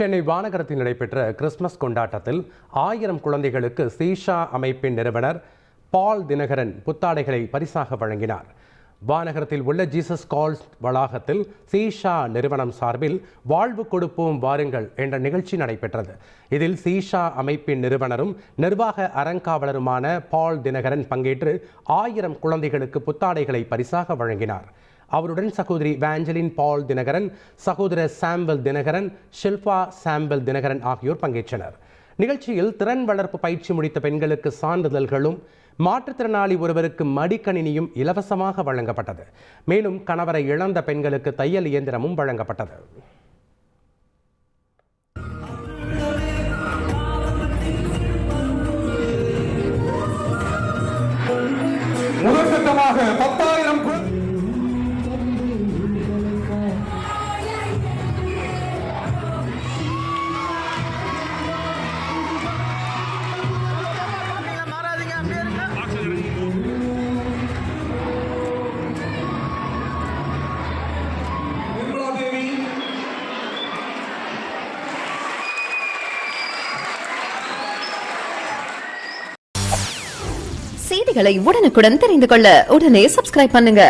சென்னை வானகரத்தில் நடைபெற்ற கிறிஸ்துமஸ் கொண்டாட்டத்தில் 1000 குழந்தைகளுக்கு சீஷா அமைப்பின் நிறுவனர் பால் தினகரன் புத்தாடைகளை பரிசாக வழங்கினார். வானகரத்தில் உள்ள ஜீசஸ் கால்ஸ் வளாகத்தில் சீஷா நிறுவனம் சார்பில் வாழ்வு கொடுப்போம் வாருங்கள் என்ற நிகழ்ச்சி நடைபெற்றது. இதில் சீஷா அமைப்பின் நிறுவனரும் நிர்வாக அறங்காவலருமான பால் தினகரன் பங்கேற்று 1000 குழந்தைகளுக்கு புத்தாடைகளை பரிசாக வழங்கினார். அவருடன் சகோதரி வேஞ்சலின் பால் தினகரன், சகோதரர் சாம்பல் தினகரன், ஷில்பா சாம்பல் தினகரன் ஆகியோர் பங்கேற்றனர். நிகழ்ச்சியில் திறன் வளர்ப்பு பயிற்சி முடித்த பெண்களுக்கு சான்றிதழ்களும், மாற்றுத்திறனாளி ஒருவருக்கு மடிக்கணினியும் இலவசமாக வழங்கப்பட்டது. மேலும் கணவரை இழந்த பெண்களுக்கு தையல் இயந்திரமும் வழங்கப்பட்டது. முதற்கட்டமாக 10,000 செய்திகளை உடனுக்குடன் தெரிந்து கொள்ள உடனே சப்ஸ்கிரைப் பண்ணுங்க.